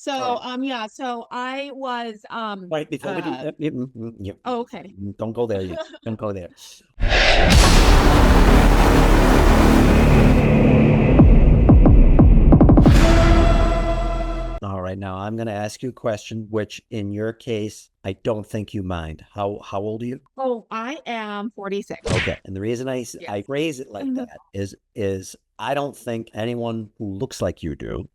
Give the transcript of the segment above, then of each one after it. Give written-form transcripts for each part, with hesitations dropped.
All So, right. yeah, so I was, Right before we do, oh, okay. don't go there yet. Don't go there. All right, now I'm going to ask you a question, which in your case, I don't think you mind. How old are you? Oh, I am 46. Okay, and the reason I Yes. phrase it like that is I don't think anyone who looks like you do,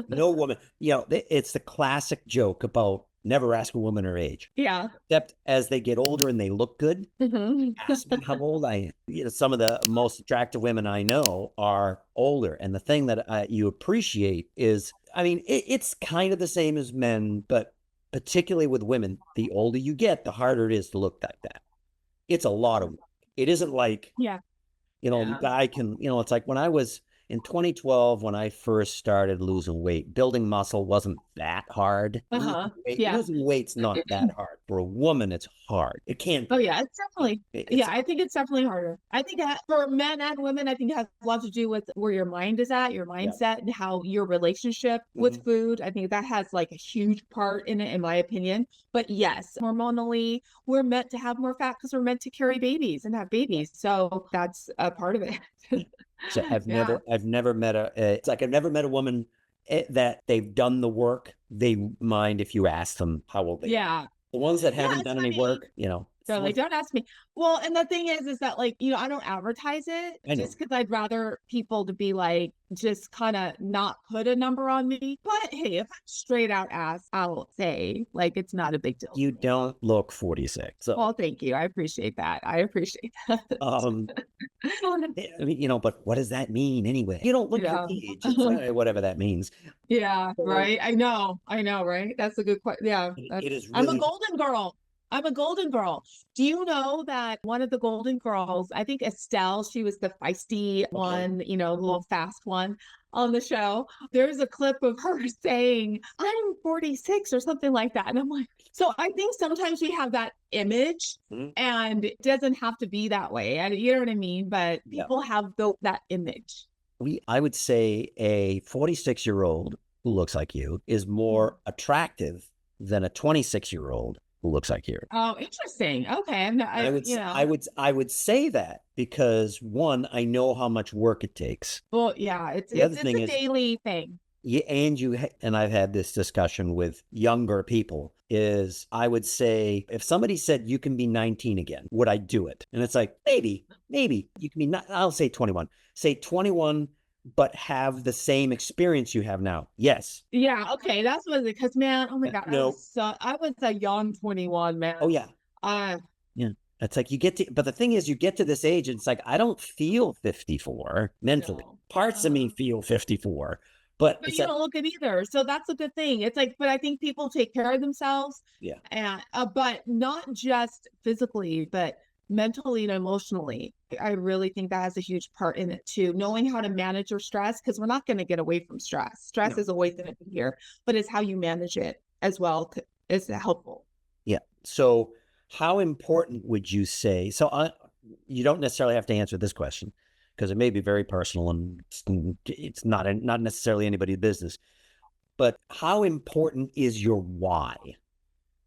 no woman, it's the classic joke about never ask a woman her age, Yeah. except as they get older and they look good. Mhm. Ask me how old I am. Some of the most attractive women I know are older. And the thing that you appreciate is, I mean, it's kind of the same as men, but particularly with women, the older you get, the harder it is to look like that. It's a lot of work. It isn't like Yeah. Yeah. guy can, it's like when I was in 2012, when I first started losing weight, building muscle wasn't that hard. Uh-huh. Yeah. Losing weight's not that hard. For a woman, it's hard. It can Oh be. yeah, it's definitely, It's yeah, I think it's definitely harder. I think that for men and women, I think it has a lot to do with where your mind is at, your yeah. mindset, and how your relationship with Mhm. food. I think that has like a huge part in it, in my opinion. But yes, hormonally, we're meant to have more fat because we're meant to carry babies and have Yeah. babies. So that's a part of it. So Yeah. I've never met it's like I've never met a woman that they've done the work. They mind if you ask them how old they are. Yeah. The ones that Yeah, haven't it's done any funny. work, it's They're the like, ones "Don't ask me." Well, and the thing is that, like, I don't advertise it I know. just because 'cause I'd rather people to be like, just kinda not put a number on me. But hey, if I'm straight out asked, I'll say, like, it's not a big deal You to me. don't look 46. So, Well, thank you. I appreciate that. I appreciate that. um, I mean, but what does that mean anyway? You don't look your Yeah. age. It's whatever that means. Yeah, So right? I know, right? That's a good question. Yeah, it that's is I'm a really, golden girl. I'm a golden girl. Do you know that one of the golden girls, I think Estelle, she was the feisty okay. one, the little fast one on the show. There's a clip of her saying, "I'm 46" or something like that. And I'm like, so I think sometimes we have that image Mhm. and it doesn't have to be that way. And you know what I mean? But Yeah. people have that image. I would say a 46-year-old who looks like you is Mhm. more attractive than a 26-year-old who looks like you. Oh, interesting. Okay. I'm not, I would say that because one, I know how much work it takes. well, yeah, it's The other it's thing a is, daily thing. and I've had this discussion with younger people, is I would say if somebody said you can be 19 again, would I do it? And it's like, maybe you can be not, I'll say 21. Say 21, but have the same experience you have now. Yes. Yeah, okay, that's what it because, man, oh my god, No. I was a young 21, Oh man. yeah. Uh, Yeah. It's like you get to, but the thing is, you get to this age, and it's like, I don't feel 54 mentally. no. Parts of me feel 54, but But it's you like, don't look it either, so that's a good thing. It's like but I think people take care of themselves yeah, and, but not just physically, but mentally and emotionally. I really think that has a huge part in it too, knowing how to manage your stress because 'cause we're not gonna get away from stress. Stress no, is always gonna be here, but it's how you manage it as well is helpful. yeah. So, how important would you say? So, you don't necessarily have to answer this question because it may be very personal and it's not necessarily anybody's business. But how important is your why?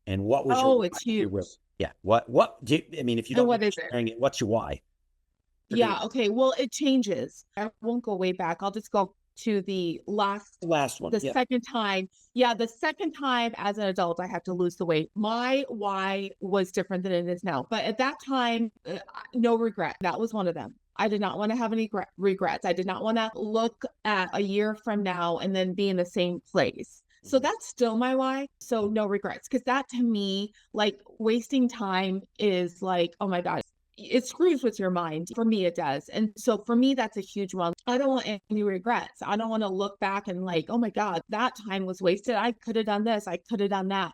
And what was your Oh, why? it's If you will, huge. yeah. What do I mean? If you And don't what mind is it? sharing it, what's your why for doing Yeah, okay, well, it changes. I won't go way back. I'll just go to the last one? the Yeah. second time. Yeah, the second time as an adult, I had to lose the weight. My why was different than it is now. But at that time, no regret. That was one of them. I did not want to have any regrets. I did not want to look at a year from now and then be in the same place. So Mhm. that's still my why. So no regrets. Cause that to me, like wasting time is like, oh my God, it screws with your mind. For me, it does. And so for me, that's a huge one. I don't want any regrets. I don't want to look back and like, oh my God, that time was wasted. I could have done this. I could have done that.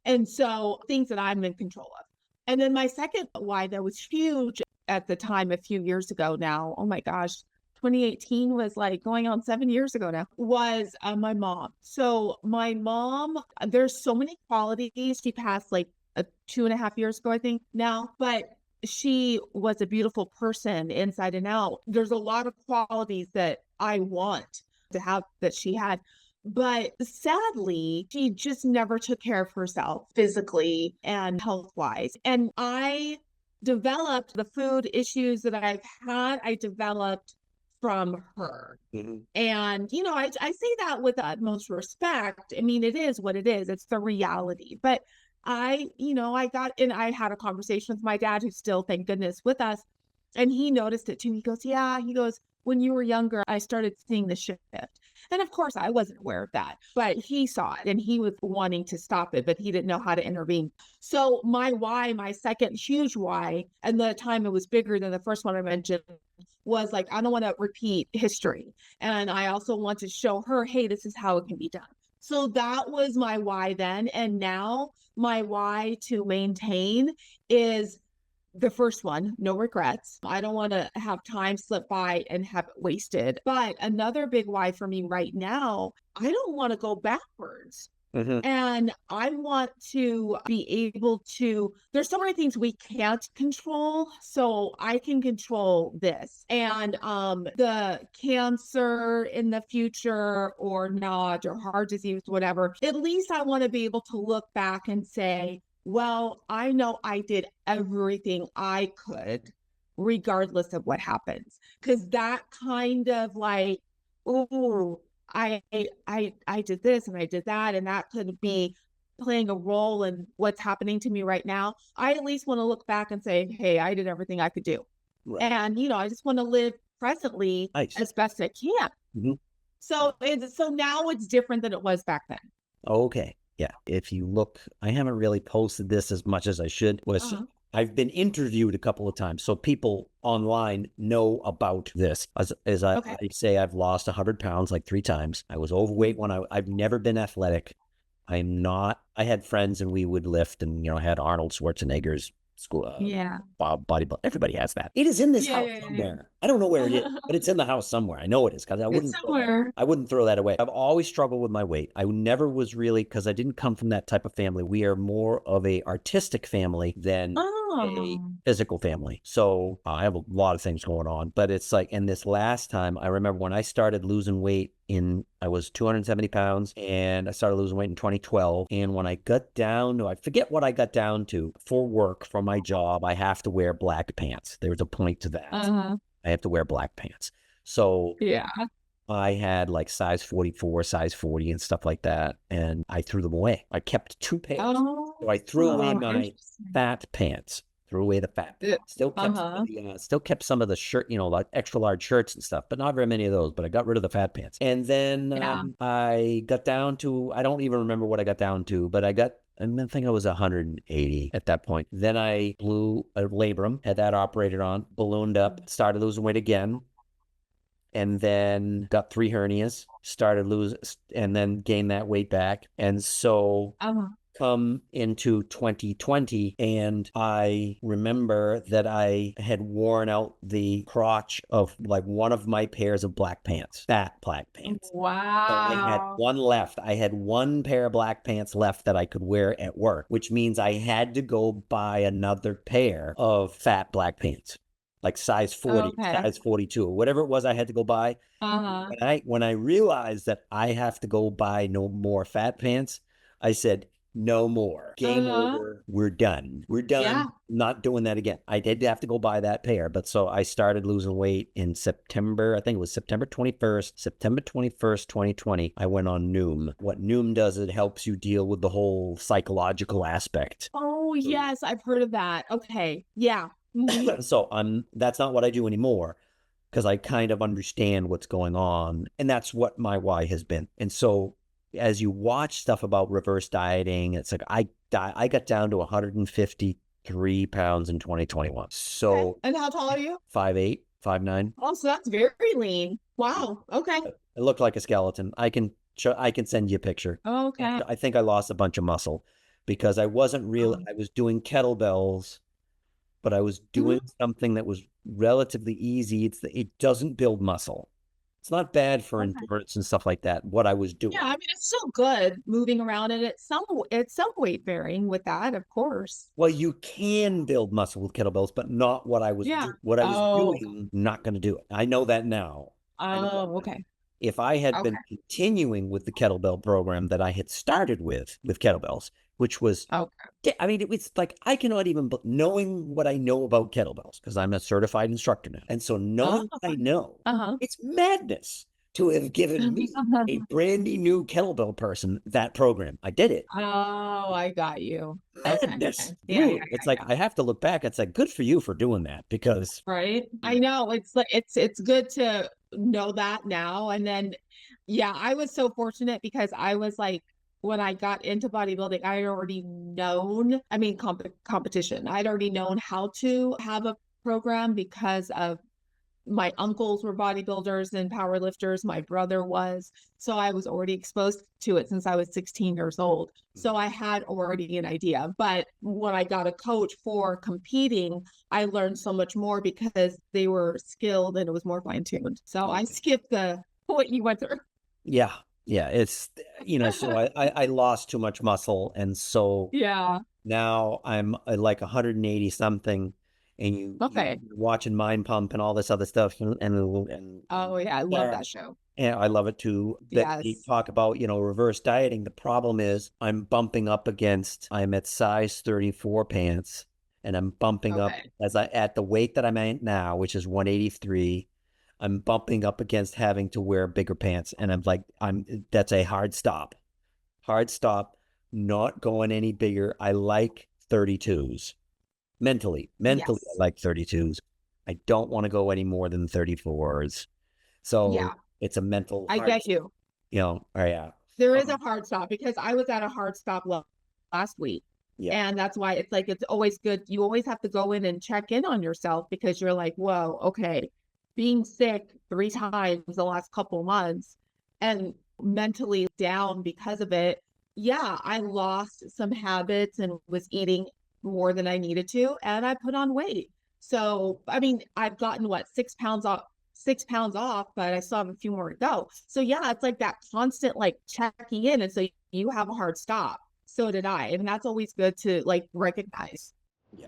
And so things that I'm in control of. And then my second why that was huge at the time a few years ago now, oh my gosh, 2018 was like going on 7 years ago now, was my mom. So my mom, there's so many qualities. She passed like 2.5 years ago, I think now, but she was a beautiful person inside and out. There's a lot of qualities that I want to have that she had. But sadly, she just never took care of herself physically and health wise. And I developed the food issues that I've had, I developed from her. Mhm. And, I say that with the utmost respect. I mean, it is what it is. It's the reality. But I had a conversation with my dad, who's still, thank goodness, with us. And he noticed it too. He goes, yeah, he goes, when you were younger, I started seeing the shift. And of course, I wasn't aware of that, but he saw it and he was wanting to stop it, but he didn't know how to intervene. So, my why, my second huge why, and the time it was bigger than the first one I mentioned, was like, I don't want to repeat history. And I also want to show her, hey, this is how it can be done. So that was my why then. And now my why to maintain is the first one, no regrets. I don't want to have time slip by and have it wasted. But another big why for me right now, I don't want to go backwards. Mhm. And I want to be able to, there's so many things we can't control. So I can control this. And the cancer in the future or not, or heart disease, whatever, at least I want to be able to look back and say, well, I know I did everything I could, regardless of what happens. Because that kind of like, ooh, I did this and I did that, and that could be playing a role in what's happening to me right now. I at least want to look back and say, hey, I did everything I could do. Right. And, I just want to live presently Nice. as best I can. Mhm. So now it's different than it was back then. Okay. Yeah. If you look, I haven't really posted this as much as I should. Uh-huh. I've been interviewed a couple of times, so people online know about this. As I Okay. say, I've lost 100 pounds like 3 times. I was overweight when I've never been athletic. I'm not. I had friends and we would lift, and I had Arnold Schwarzenegger's school Yeah. bodybuilding. Everybody has that. It is in this Yeah, house yeah, yeah, somewhere. I don't know where it is, yeah. but it's in the house somewhere. I know it is because It's somewhere. I wouldn't throw that away. I've always struggled with my weight. I never was really, because I didn't come from that type of family. We are more of a artistic family than a Oh. physical family. So I have a lot of things going on, but it's like, and this last time, I remember when I started losing weight I was 270 pounds and I started losing weight in 2012. And when I got down to, I forget what I got down to for work, for my job, I have to wear black pants. There's a point to that. Uh-huh. I have to wear black pants. So Yeah. I had like size 44, size 40 and stuff like that. And I threw them away. I kept 2 pairs. Oh, So I threw away my interesting. fat pants. Threw away the fat Yeah. pants. Still kept some of the shirt, like extra large shirts and stuff, but not very many of those. But I got rid of the fat pants. And then Yeah. I got down to, I don't even remember what I got down to, but I think I was 180 at that point. Then I blew a labrum, had that operated on, ballooned up, started losing weight again, and then got 3 hernias, started losing, and then gained that weight back. And so Uh-huh. come into 2020, and I remember that I had worn out the crotch of like one of my pairs of black pants, fat black pants. So I had Wow. one left. I had one pair of black pants left that I could wear at work, which means I had to go buy another pair of fat black pants, like size 40, Okay. size 42, or whatever it was I had to go buy. Uh-huh. When I realized that I have to go buy no more fat pants, I said, no more. Game Uh-huh. over. We're done. We're done. Yeah. Not doing that again. I did have to go buy that pair, but so I started losing weight in September. I think it was September 21st, 2020. I went on Noom. What Noom does, it helps you deal with the whole psychological aspect. Oh, yes, I've heard of that. Okay. Yeah. Mhm. So that's not what I do anymore, because I kind of understand what's going on. And that's what my why has been. And so as you watch stuff about reverse dieting, it's like I got down to 153 pounds in 2021. Okay. So And how tall are you? 5'8", 5'9". Oh, so that's very lean. Wow. Okay. I look like a skeleton. I can send you a picture. Okay. I think I lost a bunch of muscle because I wasn't really, Um, I was doing kettlebells, but I was mhm. doing something that was relatively easy. It doesn't build muscle. It's not bad for Okay. endurance and stuff like that, what I was Yeah, doing. I mean, it's still good moving around, and it's some weight bearing with that, of course. Well, you can build muscle with kettlebells, but not what I was Yeah. what I was Oh. doing. Not going to do it. I know that now. I know that Oh, now. okay. if I had Okay. been continuing with the kettlebell program that I had started with kettlebells, which was, Okay. I mean, it was like I cannot even, knowing what I know about kettlebells, because I'm a certified instructor now. And so Oh, knowing what I know, uh-huh. it's madness to have given me, a brandy new kettlebell person, that program. I did it. Oh, I got you. Okay. Madness. Yeah, yeah, It's yeah, like, yeah. I have to look back. It's like, good for you for doing that, because Right? I know, it's like it's good to know that now, and then yeah, I was so fortunate because I was like when I got into bodybuilding, I had already known, I mean, competition. I'd already known how to have a program because of my uncles were bodybuilders and power lifters. My brother was. So I was already exposed to it since I was 16 years old. So I had already an idea. But when I got a coach for competing, I learned so much more because they were skilled and it was more fine tuned. So I skipped the what you went through. yeah, yeah, it's, so I lost too much muscle, and so Yeah. now I'm like 180 something, and you Okay. watching Mind Pump and all this other stuff, and Oh yeah, I love that show. and I love it too. That they Yes. talk about, reverse dieting. The problem is I'm at size 34 pants, and I'm bumping up Okay. at the weight that I'm at now, which is 183. I'm bumping up against having to wear bigger pants. And that's a hard stop, not going any bigger. I like 32s mentally. I Yes. like 32s. I don't want to go any more than 34s. So Yeah. it's a mental I hard, get you. oh yeah. There is a Um, hard stop because I was at a hard stop last week. yeah. And that's why it's like it's always good. You always have to go in and check in on yourself because you're like, whoa, okay, being sick 3 times the last couple months and mentally down because of it. Yeah, I lost some habits and was eating more than I needed to, and I put on weight. So, I mean, I've gotten what, 6 pounds off, 6 pounds off, but I still have a few more to go. So yeah, it's like that constant like checking in. And so you have a hard stop. So did I. And that's always good to like recognize. Yeah.